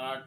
8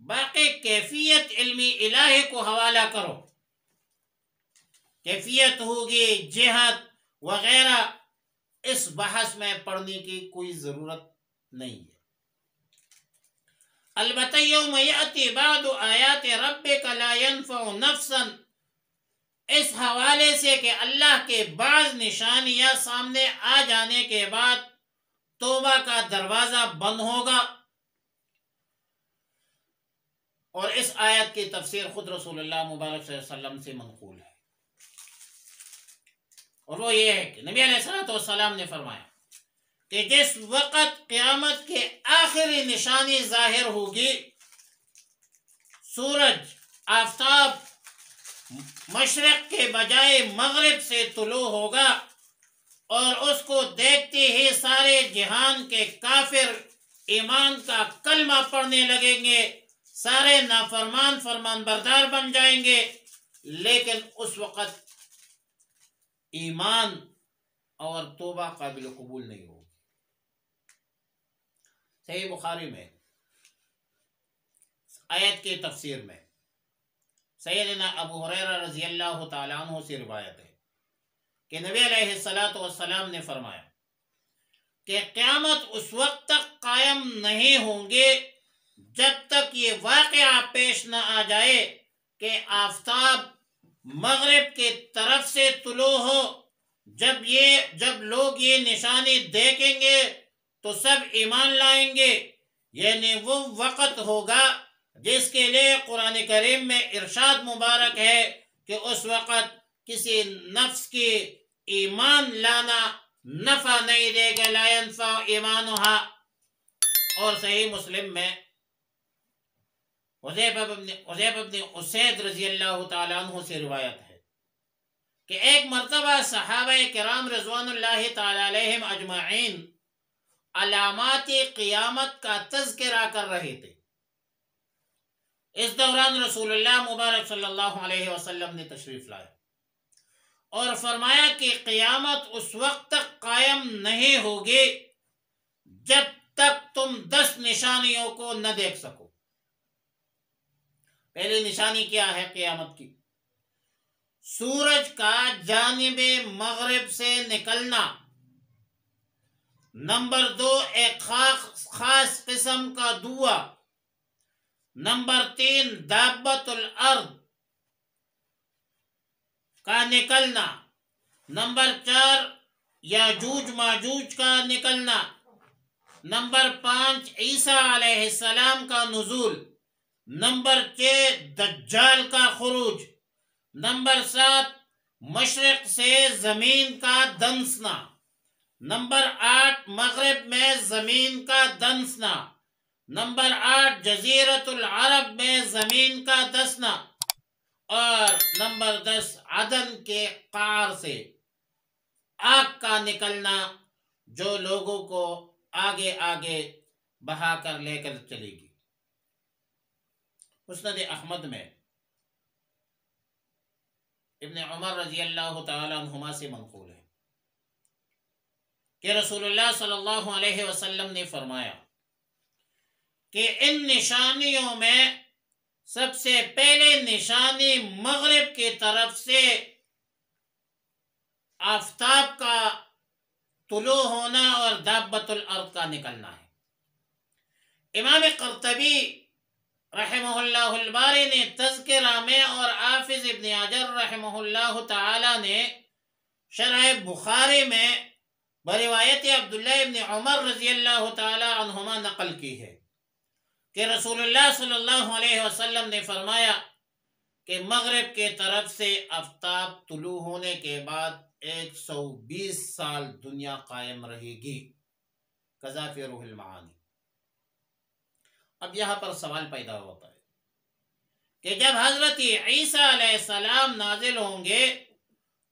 باقی کیفیت علمی الہی کو حوالہ کرو. کیفیت ہوگی جہت وغیرہ، اس بحث میں پڑھنے کی کوئی ضرورت نہیں ہے. البتہ یوم یأتی بعد آیات ربک لا ینفع نفسا، اس حوالے سے کہ اللہ کے بعض نشانیاں سامنے آ جانے کے بعد توبہ کا دروازہ بند ہوگا. اور اس آیت کی تفسیر خود رسول اللہ مبارک صلی اللہ علیہ وسلم سے منقول ہے، اور وہ یہ ہے کہ نبی علیہ الصلوۃ والسلام نے فرمایا کہ جس وقت قیامت کے آخری نشانی ظاہر ہوگی، سورج آفتاب مشرق کے بجائے مغرب سے طلوع ہوگا، اور اس کو دیکھتے ہی سارے جہان کے کافر ایمان کا کلمہ پڑھنے لگیں گے، سارے نافرمان فرمان بردار بن جائیں گے، لیکن اس وقت ایمان اور توبہ قابل قبول نہیں ہوگی. صحیح بخاری میں آیت کی تفسیر میں سیدنا ابو ہریرہ رضی اللہ تعالیٰ عنہ سے روایت ہے کہ نبی علیہ الصلوۃ والسلام نے فرمایا کہ قیامت اس وقت تک قائم نہیں ہوں گے جب تک یہ واقعہ پیش نہ آ جائے کہ آفتاب مغرب کی طرف سے طلوع ہو. جب لوگ یہ نشانی دیکھیں گے تو سب ایمان لائیں گے. یعنی وہ وقت ہوگا جس کے لیے قرآن کریم میں ارشاد مبارک ہے کہ اس وقت کسی نفس کی ایمان لانا نفع نہیں دے گا، لا ينفع ایمانها. اور صحیح مسلم میں حذیفہ بن اسید رضی اللہ تعالیٰ عنہ سے روایت ہے کہ ایک مرتبہ صحابہ کرام رضوان اللہ تعالیٰ علیہم اجمعین علامات قیامت کا تذکرہ کر رہے تھے. اس دوران رسول اللہ مبارک صلی اللہ علیہ وسلم نے تشریف لایا اور فرمایا کہ قیامت اس وقت تک قائم نہیں ہوگی جب تک تم 10 نشانیوں کو نہ دیکھ سکو. پہلی نشانی کیا ہے قیامت کی؟ سورج کا جانب مغرب سے نکلنا. نمبر 2 ایک خاص قسم کا دھواں. نمبر 3 دابت الارض کا نکلنا. نمبر 4 یاجوج ماجوج کا نکلنا. نمبر 5 عیسیٰ علیہ السلام کا نزول. نمبر 6 دجال کا خروج. نمبر 7 مشرق سے زمین کا دنسنا. نمبر 8 مغرب میں زمین کا دنسنا. نمبر 8 جزیرۃ العرب میں زمین کا دسنا. اور نمبر 10 عدن کے قعر سے آگ کا نکلنا جو لوگوں کو آگے آگے بہا کر لے کر چلے گی. مسند احمد میں ابن عمر رضی اللہ تعالی عنہما سے منقول ہے کہ رسول اللہ صلی اللہ علیہ وسلم نے فرمایا کہ ان نشانیوں میں سب سے پہلے نشانی مغرب کی طرف سے آفتاب کا طلوع ہونا اور دابت الارض کا نکلنا ہے. امام قرطبی رحمہ اللہ الباری نے تذکرہ میں اور حافظ ابن حجر رحمہ اللہ تعالی نے شرح بخاری میں بروایت عبداللہ ابن عمر رضی اللہ تعالی عنہما نقل کی ہے کہ رسول اللہ صلی اللہ علیہ وسلم نے فرمایا کہ مغرب کے طرف سے آفتاب طلوع ہونے کے بعد 120 سال دنیا قائم رہے گی. قذا فی روح المعانی. اب یہاں پر سوال پیدا ہوتا ہے کہ جب حضرت عیسیٰ علیہ السلام نازل ہوں گے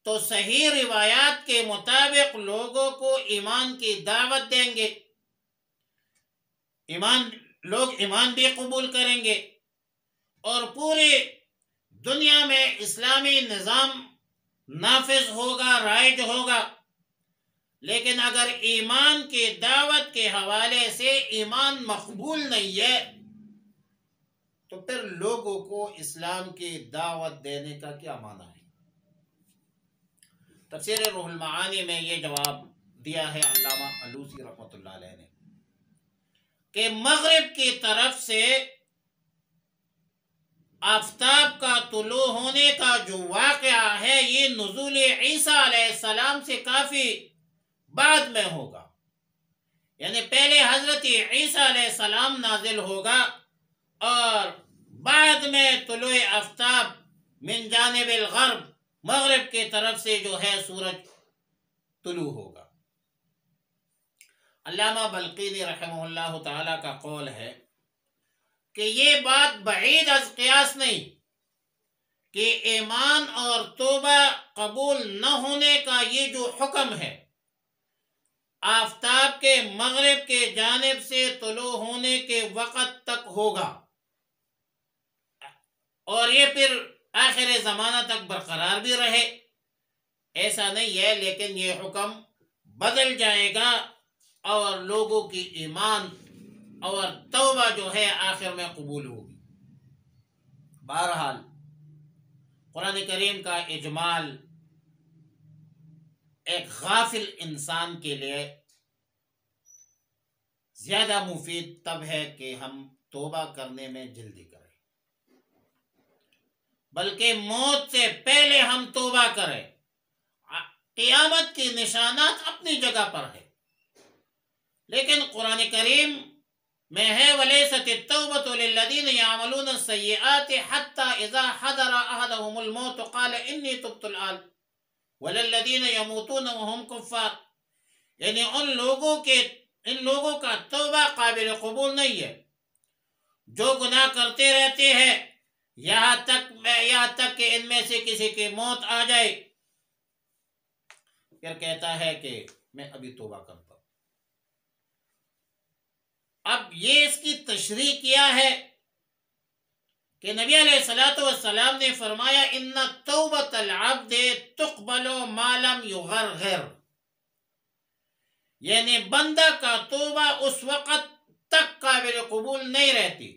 تو صحیح روایات کے مطابق لوگوں کو ایمان کی دعوت دیں گے، لوگ ایمان بھی قبول کریں گے اور پوری دنیا میں اسلامی نظام نافذ ہوگا، رائج ہوگا. لیکن اگر ایمان کی دعوت کے حوالے سے ایمان مقبول نہیں ہے تو پھر لوگوں کو اسلام کی دعوت دینے کا کیا معنی ہے؟ تفسیر روح المعانی میں یہ جواب دیا ہے علامہ الوسی رحمۃ اللہ علیہ نے کہ مغرب کی طرف سے آفتاب کا طلوع ہونے کا جو واقعہ ہے یہ نزول عیسیٰ علیہ السلام سے کافی بعد میں ہوگا، یعنی پہلے حضرت عیسیٰ علیہ السلام نازل ہوگا اور بعد میں طلوع آفتاب من جانب الغرب، مغرب کی طرف سے جو ہے سورج طلوع ہوگا۔ علامہ بلقینی رحمہ اللہ تعالی کا قول ہے کہ یہ بات بعید از قیاس نہیں کہ ایمان اور توبہ قبول نہ ہونے کا یہ جو حکم ہے آفتاب کے مغرب کے جانب سے طلوع ہونے کے وقت تک ہوگا اور یہ پھر آخر زمانہ تک برقرار بھی رہے، ایسا نہیں ہے، لیکن یہ حکم بدل جائے گا اور لوگوں کی ایمان اور توبہ جو ہے آخر میں قبول ہوگی۔ بہرحال قرآن کریم کا اجمال ایک غافل انسان کے لیے زیادہ مفید تب ہے کہ ہم توبہ کرنے میں جلدی کریں، بلکہ موت سے پہلے ہم توبہ کریں۔ قیامت کی نشانات اپنی جگہ پر ہے، لیکن قرآن کریم میں ہے وَلَيْسَتِ التَّوْبَةُ لِلَّذِينَ يَعْمَلُونَ السَّيِّئَاتِ حَتَّى إِذَا حَضَرَ أَحَدَهُمُ الْمَوْتُ قَالَ إِنِّي تُبْتُ الْآنَ وَلَلَّذِينَ يَمُوتُونَ وَهُمْ كُفَّارٌ، یعنی ان لوگوں کا توبہ قابل قبول نہیں ہے جو گناہ کرتے رہتے ہیں یہاں تک کہ ان میں سے کسی کی موت آ جائے، پھر کہتا ہے کہ میں ابھی توبہ کرتا ہوں۔ اب یہ اس کی تشریح کیا ہے کہ نبی علیہ الصلوۃ والسلام نے فرمایا ان توبۃ العبد تقبل ما لم یغرغر، یعنی بندہ کا توبہ اس وقت تک قابل قبول نہیں رہتی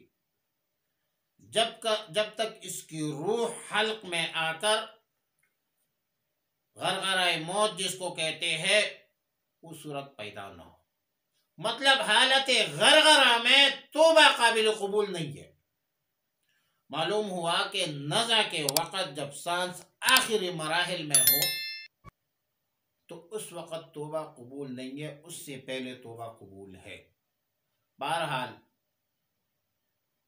جب تک اس کی روح حلق میں آ کر غرغرہ موت جس کو کہتے ہیں وہ صورت پیدا نہ ہو، مطلب حالت غرغرہ میں توبہ قابل قبول نہیں ہے۔ معلوم ہوا کہ نزع کے وقت جب سانس آخری مراحل میں ہو تو اس وقت توبہ قبول نہیں ہے، اس سے پہلے توبہ قبول ہے۔ بہرحال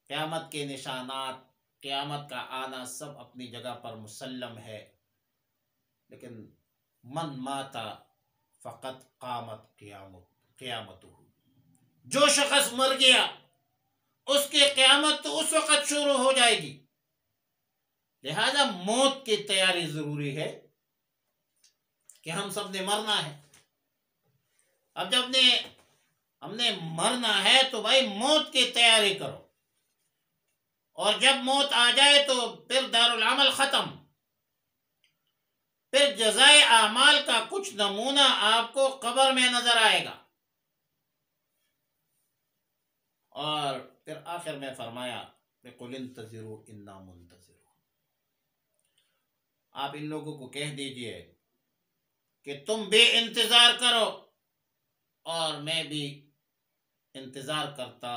قیامت کے نشانات، قیامت کا آنا سب اپنی جگہ پر مسلم ہے، لیکن من ماتا فقط قامت قیامت، جو شخص مر گیا اس کی قیامت تو اس وقت شروع ہو جائے گی، لہذا موت کی تیاری ضروری ہے کہ ہم سب نے مرنا ہے۔ اب جب ہم نے مرنا ہے تو بھائی موت کی تیاری کرو، اور جب موت آ جائے تو پھر دارالعمل ختم، پھر جزائے اعمال کا کچھ نمونہ آپ کو قبر میں نظر آئے گا، اور پھر آخر میں فرمایا قُلِ انتظروا اِنَّا مُنتظرون، آپ ان لوگوں کو کہہ دیجئے کہ تم بھی انتظار کرو اور میں بھی انتظار کرتا